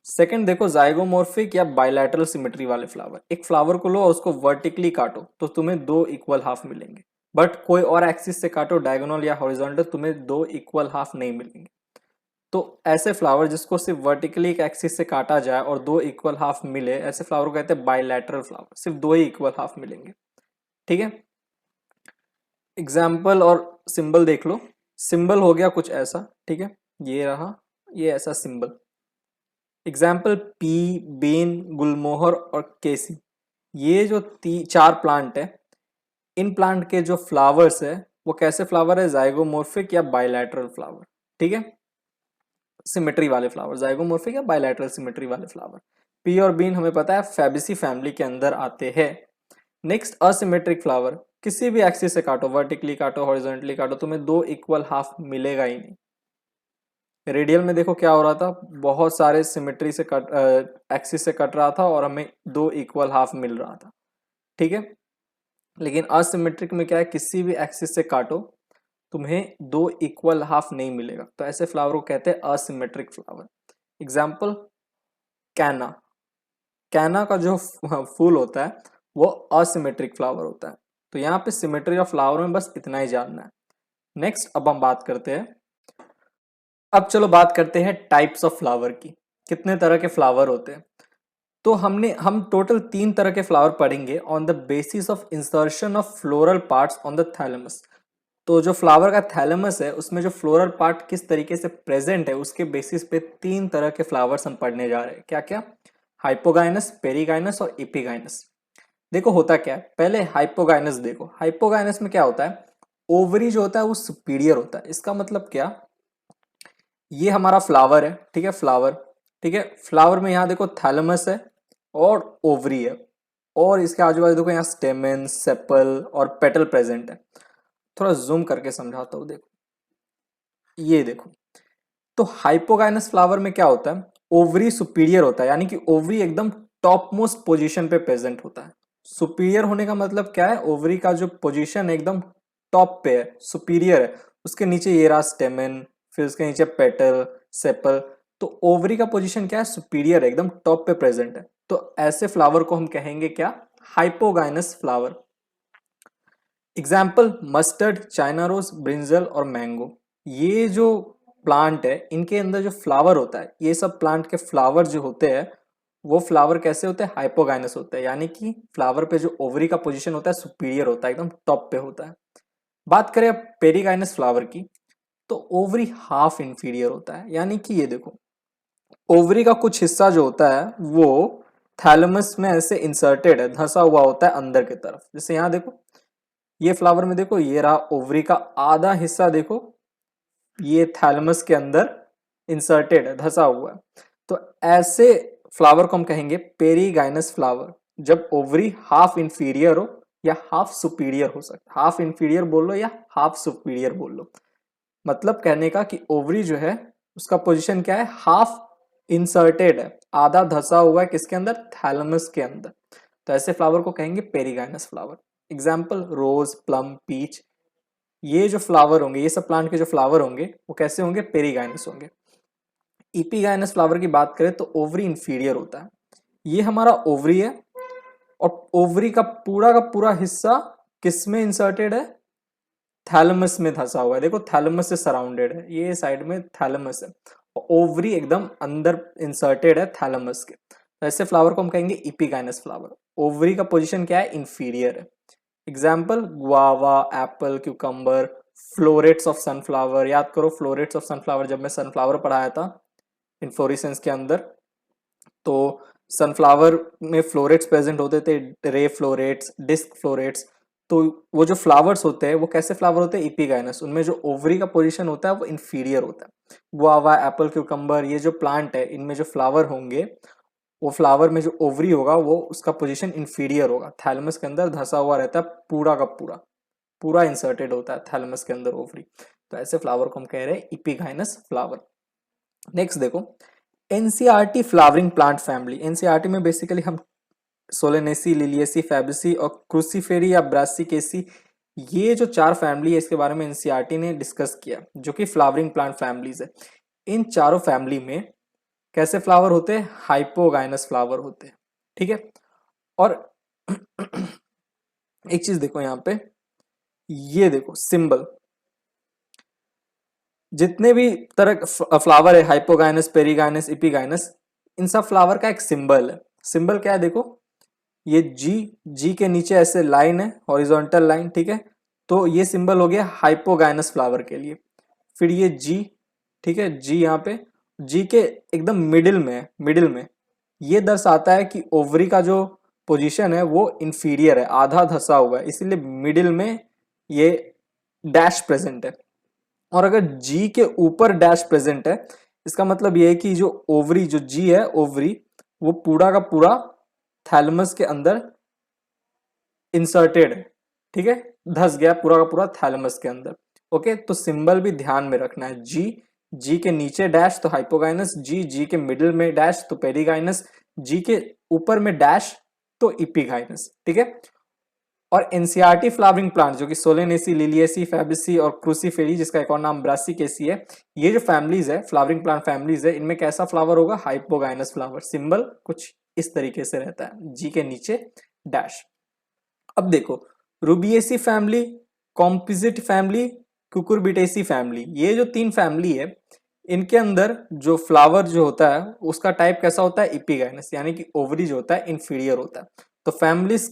सेकंड देखो जाइगोमॉर्फिक या बायलैटरल सिमेट्री वाले फ्लावर, एक फ्लावर को लो और उसको वर्टिकली काटो तो तुम्हें 2 इक्वल हाफ मिलेंगे, बट कोई और एक्सिस से काटो, डायगोनल या हॉरिजॉन्टल, तुम्हें 2 इक्वल हाफ नहीं मिलेंगे। तो ऐसे फ्लावर जिसको सिर्फ वर्टिकली एक एक्सिस से काटा जाए और 2 इक्वल हाफ मिले, ऐसे फ्लावर को कहते हैं बायलैटरल फ्लावर, सिर्फ 2 ही इक्वल हाफ मिलेंगे, ठीक है। एग्जाम्पल और सिंबल देख लो। सिंबल हो गया कुछ ऐसा, ठीक है, ये रहा, ये ऐसा सिंबल। एग्जाम्पल पी, बेन, गुलमोहर और केसी, ये जो 4 प्लांट है, इन प्लांट के जो फ्लावर्स है वो कैसे फ्लावर है, जाइगोमॉर्फिक या बायलैटरल फ्लावर, ठीक है, सिमेट्री वाले फ्लावर, जाइगोमॉर्फिक या बायलैटरल सिमेट्री वाले फ्लावर। पी और बीन हमें पता है फैबेसी फैमिली के अंदर आते हैं। नेक्स्ट असिमेट्रिक फ्लावर, किसी भी एक्सिस से काटो, वर्टिकली काटो, हॉरिजॉन्टली काटो, तुम्हें 2 इक्वल हाफ मिलेगा ही नहीं। रेडियल में देखो क्या हो रहा था, बहुत सारे सिमेट्री से कट, एक्सिस से कट रहा था और हमें 2 इक्वल हाफ मिल रहा था, ठीक है। लेकिन असिमेट्रिक में क्या है, किसी भी एक्सिस से काटो तुम्हें दो इक्वल हाफ नहीं मिलेगा, तो ऐसे फ्लावर को कहते हैं असिमेट्रिक फ्लावर। एग्जाम्पल कैना, कैना का जो फूल होता है वो असिमेट्रिक फ्लावर होता है। तो यहाँ पे सिमेट्री ऑफ फ्लावर में बस इतना ही जानना है। नेक्स्ट अब हम बात करते हैं, अब चलो बात करते हैं टाइप्स ऑफ फ्लावर की, कितने तरह के फ्लावर होते हैं। तो हम टोटल 3 तरह के फ्लावर पढ़ेंगे on the basis of insertion of floral parts on the thalamus. तो जो फ्लावर का थैलेमस है उसमें जो फ्लोरल पार्ट किस तरीके से प्रेजेंट है उसके बेसिस पे 3 तरह के फ्लावर्स हम पढ़ने जा रहे हैं। क्या क्या? हाइपोगाइनस, पेरीगाइनस और एपिगाइनस। देखो होता क्या है, पहले हाइपोगाइनस देखो। हाइपोगाइनस में क्या होता है, ओवरी जो होता है वो सुपीरियर होता है। इसका मतलब क्या, ये हमारा फ्लावर है, ठीक है, फ्लावर, ठीक है, फ्लावर में यहाँ देखो थैलेमस है और ओवरी है, और इसके आजू बाजू देखो यहाँ स्टेमेन, सेपल और पेटल प्रेजेंट है। थोड़ा जूम करके समझाता हूँ, देखो ये देखो। तो हाइपोगाइनस फ्लावर में क्या होता है, ओवरी सुपीरियर होता है, यानी कि ओवरी एकदम टॉप मोस्ट पोजिशन पे प्रेजेंट होता है। सुपीरियर होने का मतलब क्या है, ओवरी का जो पोजीशन एकदम टॉप पे है, सुपीरियर है। उसके नीचे ये रहा स्टेमेन, फिर उसके नीचे पेटल, सेपल। तो ओवरी का पोजीशन क्या है, सुपीरियर है, एकदम टॉप पे प्रेजेंट है। तो ऐसे फ्लावर को हम कहेंगे क्या, hypogynous flower. Example mustard, China rose, brinjal और मैंगो। ये जो प्लांट है इनके अंदर जो फ्लावर होता है, ये सब प्लांट के फ्लावर जो होते हैं वो फ्लावर कैसे होते हैं, हाइपोगाइनस होते हैं, यानी कि फ्लावर पे जो ओवरी का पोजीशन होता है सुपीरियर होता है, एकदम टॉप पे होता है। बात करें अब पेरीगाइनस फ्लावर की, तो ओवरी हाफ इंफीरियर होता है, यानी कि ये देखो ओवरी का कुछ हिस्सा जो होता है वो थैलेमस में ऐसे इंसर्टेड है, धंसा हुआ होता है अंदर की तरफ। जैसे यहाँ देखो ये फ्लावर में देखो, ये रहा ओवरी का आधा हिस्सा, देखो ये थैलेमस के अंदर इंसर्टेड है, धंसा हुआ है। तो ऐसे फ्लावर को हम कहेंगे पेरीगाइनस फ्लावर, जब ओवरी हाफ इंफीरियर हो या हाफ सुपीरियर हो सकता, हाफ इंफीरियर बोल लो या हाफ सुपीरियर बोल लो। मतलब कहने का कि ओवरी जो है उसका पोजीशन क्या है, हाफ इंसर्टेड है, आधा धंसा हुआ है, किसके अंदर, थैलेमस के अंदर। तो ऐसे फ्लावर को कहेंगे पेरीगाइनस फ्लावर। एग्जाम्पल रोज, प्लम, पीच। ये जो फ्लावर होंगे, ये सब प्लांट के जो फ्लावर होंगे वो कैसे होंगे, पेरीगाइनस होंगे। इपीगाइनस फ्लावर की बात करें तो ओवरी इंफीरियर होता है। ये हमारा ओवरी है और ओवरी का पूरा हिस्सा किस में इंसर्टेड है, थैलेमस में धंसा हुआ है। देखो थैलेमस से सराउंडेड है, ये साइड में थैलेमस है, ओवरी एकदम अंदर इंसर्टेड है थैलेमस के। तो ऐसे फ्लावर को हम कहेंगे इपीगाइनस फ्लावर। ओवरी का पोजीशन क्या है, इंफीरियर है। Example guava, Apple, cucumber, florets of sunflower. याद करो फ्लोरेट्स ऑफ सनफ्लावर, जब मैं सनफ्लावर पढ़ाया था इन्फ्लोरेसेंस के अंदर, तो सनफ्लावर में फ्लोरेट्स प्रेजेंट होते थे, रे फ्लोरेट्स, डिस्क फ्लोरेट्स। तो वो जो फ्लावर्स होते हैं वो कैसे फ्लावर होते हैं, इपीगाइनस। उनमें जो ओवरी का पोजीशन होता है वो इंफीरियर होता है। गुआवा, एप्पल, क्यूकम्बर, ये जो प्लांट है इनमें जो फ्लावर होंगे, वो फ्लावर में जो ओवरी होगा वो उसका पोजीशन इंफीरियर होगा, थैलेमस के अंदर धंसा हुआ रहता है, पूरा का पूरा पूरा इंसर्टेड होता है थैलेमस के अंदर ओवरी। तो ऐसे फ्लावर को हम कह रहे हैं इपीगाइनस फ्लावर। नेक्स्ट देखो NCERT flowering plant family. NCERT में बेसिकली हम सोलेनेसी, लिलियेसी, फैबेसी और क्रूसीफेरी या ब्रासिकेसी, ये जो 4 फैमिली है इसके बारे में एनसीईआरटी ने डिस्कस किया, जो कि फ्लावरिंग प्लांट फैमिलीज है। इन चारों फैमिली में कैसे फ्लावर होते हैं, हाइपोगाइनस फ्लावर होते हैं, ठीक है। और एक चीज देखो यहाँ पे, ये देखो सिंबल, जितने भी तरह फ्लावर है, हाइपोगाइनस, पेरीगाइनस, इपीगाइनस, इन सब फ्लावर का एक सिंबल है। सिंबल क्या है, देखो ये जी के नीचे ऐसे लाइन है, हॉरिजॉन्टल लाइन, ठीक है। तो ये सिंबल हो गया हाइपोगाइनस फ्लावर के लिए। फिर ये जी, ठीक है, जी यहाँ पे, जी के एकदम मिडिल में है, मिडिल में ये दर्शाता है कि ओवरी का जो पोजीशन है वो इंफीरियर है, आधा धंसा हुआ है, इसीलिए मिडिल में ये डैश प्रेजेंट है। और अगर जी के ऊपर डैश प्रेजेंट है, इसका मतलब ये है कि जो ओवरी, जो जी है ओवरी, वो पूरा का पूरा थैलेमस के अंदर इंसर्टेड है, ठीक है, धस गया पूरा का पूरा थैलेमस के अंदर। ओके, तो सिंबल भी ध्यान में रखना है। जी, जी के नीचे डैश तो हाइपोगाइनस, जी के मिडिल में डैश तो पेरीगाइनस, जी के ऊपर में डैश तो इपीगाइनस, ठीक है। और एनसीईआरटी फ्लावरिंग प्लांट जो कि सोलेनेसी, लिलियेसी, फैबेसी और क्रूसीफेरी, जिसका एक और नाम ब्रासिकेसी है, ये जो फैमिलीज है, फ्लावरिंग प्लांट फैमिलीज है, इनमें कैसा फ्लावर होगा? Hypogynous flower. सिंबल कुछ इस तरीके से रहता है, जी के नीचे डैश। अब देखो, Rubiaceae family, composite family, Cucurbitaceae family, ये जो तीन फैमिली है, इनके अंदर जो फ्लावर जो होता है उसका टाइप कैसा होता है? इपिगाइनस, यानी कि ओवरी जो होता है इंफीरियर होता है। तो फैमिलीज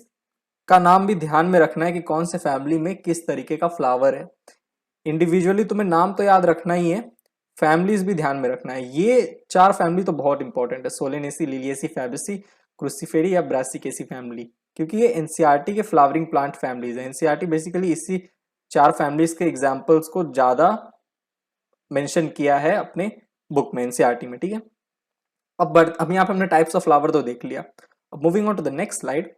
का नाम भी ध्यान में रखना है कि कौन से फैमिली में किस तरीके का फ्लावर है। इंडिविजुअली तुम्हें नाम तो याद रखना ही है, फैमिलीज भी ध्यान में रखना है। ये चार फैमिली तो बहुत इंपॉर्टेंट है, सोलेनेसी, लिलियेसी, फैबेसी, क्रूसीफेरी या ब्रासिकेसी फैमिली, क्योंकि ये एनसीईआरटी के फ्लावरिंग प्लांट फैमिलीज है। एनसीईआरटी बेसिकली इसी चार फैमिलीज के एग्जाम्पल्स को ज्यादा मेंशन किया है अपने बुक में, एनसीईआरटी में, ठीक है। अब यहाँ पे हमने टाइप्स ऑफ फ्लावर तो देख लिया। अब moving on to the next slide.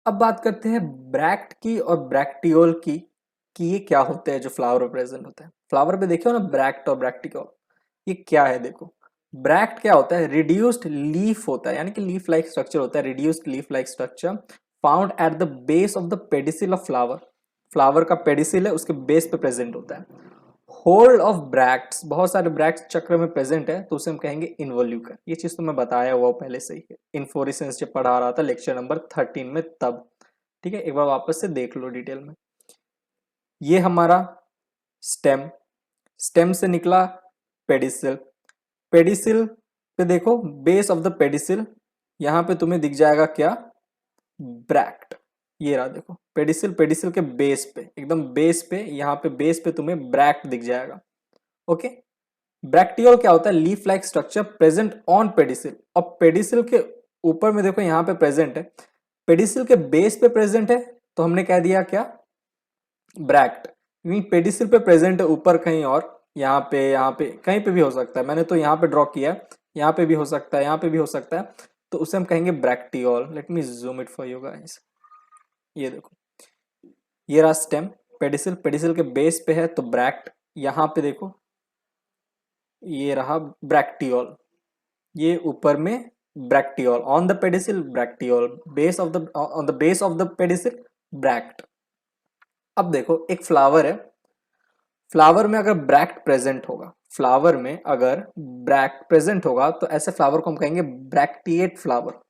अब बात करते हैं ब्रैक्ट की और ब्रैक्टियोल की, कि ये क्या होते हैं जो फ्लावर में प्रेजेंट होते हैं। फ्लावर पे देखियो ना, ब्रैक्ट और ब्रैक्टियोल, ये क्या है? देखो, ब्रैक्ट क्या होता है? रिड्यूस्ड लीफ होता है, यानी कि लीफ लाइक स्ट्रक्चर होता है, reduced leaf like structure found at the base of the pedicel of flower. Flower का पेडिसिल है, उसके बेस पे प्रेजेंट होता है। होल्ड ऑफ ब्रैक्ट्स, बहुत सारे ब्रैक्ट्स चक्र में प्रेजेंट है, तो उसे हम कहेंगे इन्वोल्यूकर। ये चीज तो मैं बताया हुआ पहले से ही है, इन्फ्लोरेसेंस जब पढ़ा रहा था लेक्चर नंबर 13 में तब, ठीक है। एक बार वापस से देख लो डिटेल में। ये हमारा स्टेम, स्टेम से निकला पेडिसिल, पेडिसिल पे देखो बेस ऑफ द पेडिसिल, यहां पे तुम्हें दिख जाएगा क्या? ब्रैक्ट। ये रहा देखो पेडिसिल, पेडिसिल के बेस पे, एकदम बेस पे, यहाँ पे बेस पे तुम्हें ब्रैक्ट दिख जाएगा। ओके, ब्रैक्टियोल क्या होता है? Leaf like structure present on pedicel. और पेडिसिल के ऊपर में देखो यहाँ पे प्रेजेंट है, पेडिसिल के बेस पे प्रेजेंट है, तो हमने कह दिया क्या? ब्रैक्ट। पेडिसिल पे प्रेजेंट है ऊपर कहीं और, यहाँ पे कहीं पे भी हो सकता है, मैंने तो यहाँ पे ड्रॉ किया है, यहाँ पे भी हो सकता है, यहाँ पे भी हो सकता है, तो उसे हम कहेंगे ब्रैक्टियोल। Let me zoom it for you guys. ये देखो, ये रहा स्टेम, पेडिसिल, पेडिसिल के बेस पे है तो ब्रैक्ट। यहाँ पे देखो, ये रहा ब्रैक्टियोल, ये ऊपर में ब्रैक्टियोल, on the pedicel ब्रैक्टियोल, base of the on the base of the pedicel bract. अब देखो, एक फ्लावर है, फ्लावर में अगर ब्रैक्ट प्रेजेंट होगा, फ्लावर में अगर ब्रैक्ट प्रेजेंट होगा तो ऐसे फ्लावर को हम कहेंगे bracteate flower.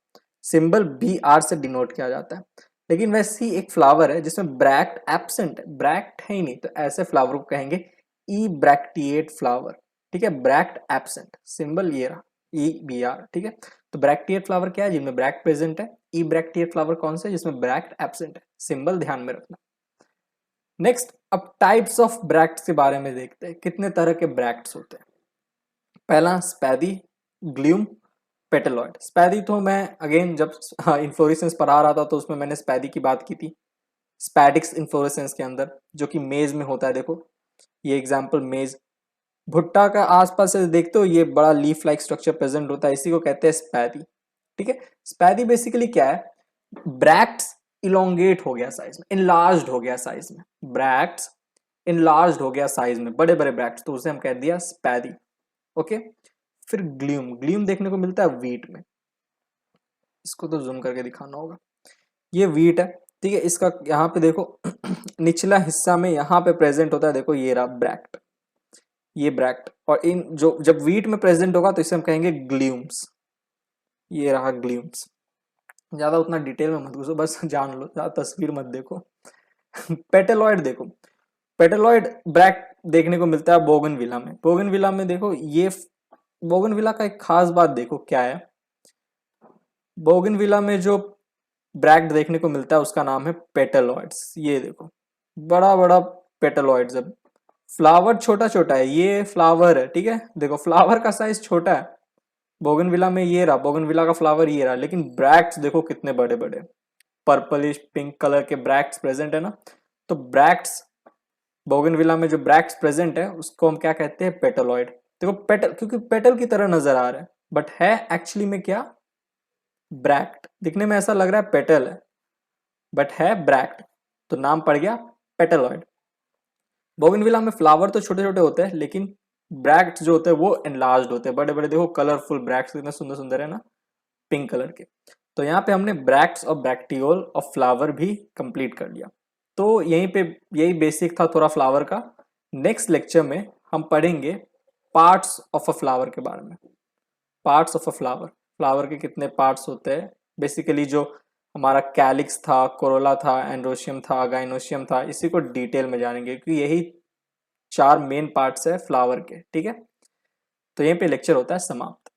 Symbol B R से डिनोट किया जाता है। लेकिन वैसे ही एक फ्लावर है जिसमें ब्रैक्ट एब्सेंट है, ब्रैक्ट है ही नहीं, तो ऐसे फ्लावर को कहेंगे ई ब्रैक्टिएट फ्लावर, ठीक है। ब्रैक्ट एब्सेंट, सिंबल ये रहा ई बी आर, ठीक है। तो ब्रैक्टिएट फ्लावर क्या है? जिनमें ब्रैक्ट प्रेजेंट है। ई ब्रैक्टिएट फ्लावर कौन से? जिसमें ब्रैक्ट एब्सेंट है, सिंबल ध्यान में रखना। नेक्स्ट, अब टाइप्स ऑफ ब्रैक्ट्स के बारे में देखते हैं, कितने तरह के ब्रैक्ट्स होते हैं। पहला स्पैदी, ग्लूम, पेटलॉइड। स्पैदी तो मैं अगेन जब इन्फ्लोरेसेंस पढ़ा रहा था तो उसमें मैंने स्पैदी की बात की थी, स्पैडिक्स इन्फ्लोरेसेंस के अंदर, जो कि मेज में होता है। देखो ये एग्जांपल मेज, भुट्टा का आसपास से देखते हो ये बड़ा लीफ लाइक स्ट्रक्चर प्रेजेंट होता है, इसी को कहते हैं स्पैदी, ठीक है। स्पैदी बेसिकली क्या है? ब्रैक्ट्स इलोंगेट हो गया साइज में, इनलार्ज्ड हो गया साइज में, ब्रैक्ट्स इनलार्ज्ड हो गया साइज में, बड़े बड़े ब्रैक्ट्स, तो उसे हम कह दिया स्पैदी। ओके, फिर ग्लूम, ग्लूम देखने को मिलता है वीट में, इसको तो जूम करके दिखाना होगा। ये वीट है, ठीक है। इसका यहाँ पे देखो निचला हिस्सा में यहाँ पे प्रेजेंट होता है, देखो ये रहा ब्रैक्ट, ये ब्रैक्ट। और इन जो जब वीट में प्रेजेंट होगा तो इसे हम कहेंगे ग्लूम्स, ये रहा ग्लूम्स। ज्यादा उतना डिटेल में मत घुसो, बस जान लो, ज्यादा तस्वीर मत देखो। पेटेलॉइड देखो, पेटेलॉइड ब्रैक्ट देखने को मिलता है बोगनविला में। बोगनविला में देखो, ये बोगनविला का एक खास बात देखो क्या है, बोगनविला में जो ब्रैक्ट देखने को मिलता है उसका नाम है पेटलॉइड्स। ये देखो बड़ा बड़ा पेटलॉइड्स है, फ्लावर छोटा छोटा है, ये फ्लावर है, ठीक है। देखो फ्लावर का साइज छोटा है बोगनविला में, ये रहा बोगनविला का फ्लावर, ये रहा, लेकिन ब्रैक्ट्स देखो कितने बड़े बड़े, पर्पलिश पिंक कलर के ब्रैक्ट्स प्रेजेंट है ना। तो ब्रैक्ट्स, बोगनविला में जो ब्रैक्ट्स प्रेजेंट है उसको हम क्या कहते हैं? पेटलॉइड। देखो पेटल, क्योंकि पेटल की तरह नजर आ रहा है बट है एक्चुअली में क्या? ब्रैक्ट। दिखने में ऐसा लग रहा है पेटल है बट है ब्रैक्ट, तो नाम पड़ गया पेटलॉइड। बोगनविला में फ्लावर तो छोटे छोटे होते हैं लेकिन ब्रैक्ट जो होते हैं वो एनलार्ज्ड होते हैं, बड़े बड़े। देखो कलरफुल ब्रैक्ट्स कितने सुंदर सुंदर है ना, पिंक कलर के। तो यहाँ पे हमने ब्रैक्ट्स और ब्रैक्टियोल ऑफ फ्लावर भी कंप्लीट कर लिया। तो यहीं पे यही बेसिक था थोड़ा फ्लावर का। नेक्स्ट लेक्चर में हम पढ़ेंगे पार्ट्स ऑफ अ फ्लावर के बारे में। Parts of a flower, flower के कितने पार्ट्स होते हैं, बेसिकली जो हमारा कैलिक्स था, कोरोला था, एंड्रोशियम था, गाइनोशियम था, इसी को डिटेल में जानेंगे क्योंकि यही 4 मेन पार्ट्स है फ्लावर के। ठीक है, तो यहीं पे लेक्चर होता है समाप्त।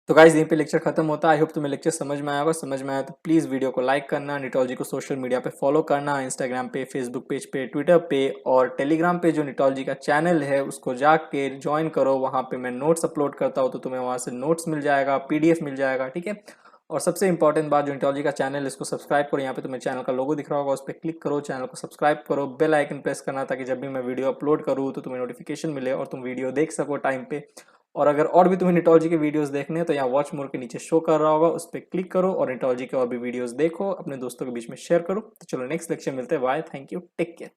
तो गाइज यहीं पे लेक्चर खत्म होता है। आई होप तुम्हें लेक्चर समझ में आया होगा। समझ में आया तो प्लीज़ वीडियो को लाइक करना, निटोलॉजी को सोशल मीडिया पे फॉलो करना, इंस्टाग्राम पे, फेसबुक पेज पे, ट्विटर पे और टेलीग्राम पे जो निटोलॉजी का चैनल है उसको जाके ज्वाइन करो। वहाँ पे मैं नोट्स अपलोड करता हूँ तो तुम्हें वहाँ से नोट्स मिल जाएगा, PDF मिल जाएगा। ठीक है, और सबसे इंपॉर्टेंट बात, जो निटोलॉजी का चैनल है इसको सब्सक्राइब करो। यहाँ पे तुम्हें चैनल का लोगो दिख रहा होगा, उस पर क्लिक करो, चैनल को सब्सक्राइब करो, बेल आइकन प्रेस करना ताकि जब भी मैं वीडियो अपलोड करूँ तो तुम्हें नोटिफिकेशन मिले और तुम वीडियो देख सको टाइम पे। और अगर और भी तुम्हें निटोलॉजी के वीडियोस देखने हैं तो यहाँ वॉच मोर के नीचे शो कर रहा होगा, उस पर क्लिक करो और निटोलॉजी के और भी वीडियोस देखो, अपने दोस्तों के बीच में शेयर करो। तो चलो नेक्स्ट लेक्चर मिलते हैं। Bye, thank you, take care.